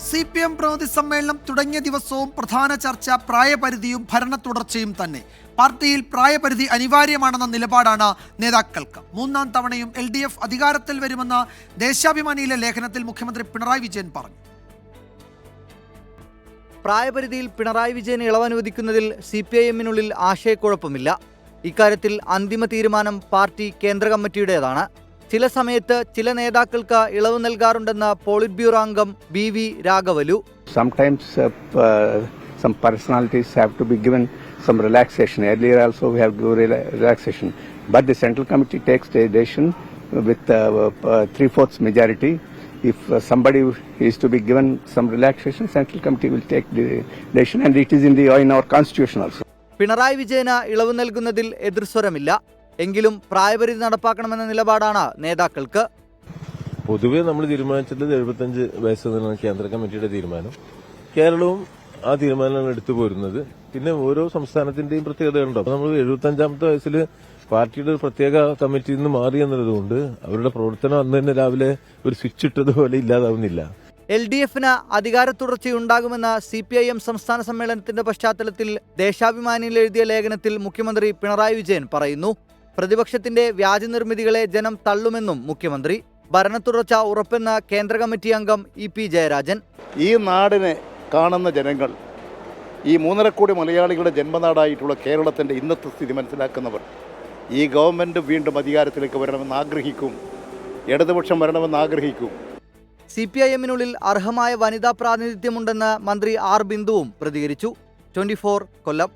CPM പ്രതിനിധി സമ്മേളനം തുടങ്ങിയ ദിവസവും പ്രധാന ചർച്ച പ്രായപരിധിയും ഭരണ തുടർച്ചയും തന്നെ. പാർട്ടിയിൽ പ്രായപരിധി അനിവാര്യമാണെന്ന നിലപാടാണ് നേതാക്കൾക്ക്. മൂന്നാം തവണയും LDF അധികാരത്തിൽ വരുമെന്ന ദേശാഭിമാനിയിലെ ലേഖനത്തിൽ മുഖ്യമന്ത്രി പിണറായി വിജയൻ പറഞ്ഞു. പ്രായപരിധിയിൽ പിണറായി വിജയന് ഇളവനുവദിക്കുന്നതിൽ CPIM-നുള്ളിൽ ആശയക്കുഴപ്പമില്ല. ഇക്കാര്യത്തിൽ അന്തിമ തീരുമാനം പാർട്ടി കേന്ദ്ര കമ്മിറ്റിയുടേതാണ്. ചില സമയത്ത് ചില നേതാക്കൾക്ക് ഇളവ് നൽകാറുണ്ടെന്ന് പോളിറ്റ് ബ്യൂറോ അംഗം BV രാഘവലു. Sometimes some personalities have to be given some relaxation. Earlier also we have given relaxation. But the Central Committee takes the decision with 3/4 majority. If somebody is to be given some relaxation, Central Committee will take the decision, and it is in our constitution also. Pinarayi വിജയന് ഇളവ് നൽകുന്നതിൽ എതിർസ്വരമില്ല. എങ്കിലും പ്രായപരിധി നടപ്പാക്കണമെന്ന നിലപാടാണ് നേതാക്കൾക്ക്. പൊതുവെ നമ്മൾ തീരുമാനിച്ചത് 75 വയസ്സ് കേന്ദ്ര കമ്മിറ്റിയുടെ തീരുമാനം. കേരളവും ആ തീരുമാനമാണ് എടുത്തു പോരുന്നത്. പിന്നെ ഓരോ സംസ്ഥാനത്തിന്റെയും പ്രത്യേകതകളുണ്ടോ. നമ്മൾ 75ാമത്തെ വയസ്സിൽ പാർട്ടിയുടെ ഒരു പ്രത്യേക കമ്മിറ്റിയിൽ നിന്ന് മാറി എന്നതുകൊണ്ട് അവരുടെ പ്രവർത്തനം അന്ന് തന്നെ രാവിലെ ഒരു സ്വിച്ച് ഇട്ടതുപോലെ ഇല്ലാതാവുന്നില്ല. LDF-ന് അധികാര തുടർച്ചയുണ്ടാകുമെന്ന CPIM സംസ്ഥാന സമ്മേളനത്തിന്റെ പശ്ചാത്തലത്തിൽ ദേശാഭിമാനിയിൽ എഴുതിയ ലേഖനത്തിൽ മുഖ്യമന്ത്രി പിണറായി വിജയൻ പറയുന്നു. പ്രതിപക്ഷത്തിന്റെ വ്യാജനിർമ്മിതികളെ ജനം തള്ളുമെന്നും മുഖ്യമന്ത്രി. ഭരണത്തുടർച്ച ഉറപ്പെന്ന കേന്ദ്ര കമ്മിറ്റി അംഗം EP ജയരാജൻ. ഈ നാടിനെ കാണുന്ന ജനങ്ങൾ, ഈ 3.5 കോടി മലയാളികളുടെ ജന്മനാടായിട്ടുള്ള കേരളത്തിൻ്റെ ഇന്നത്തെ സ്ഥിതി മനസ്സിലാക്കുന്നവർ ഈ ഗവൺമെൻറ് വീണ്ടും അധികാരത്തിലേക്ക് വരണമെന്ന് ആഗ്രഹിക്കും, ഇടതുപക്ഷം വരണമെന്ന് ആഗ്രഹിക്കും. CPIM-നുള്ളിൽ അർഹമായ വനിതാ പ്രാതിനിധ്യമുണ്ടെന്ന് മന്ത്രി R. ബിന്ദുവും പ്രതികരിച്ചു. 24 കൊല്ലം.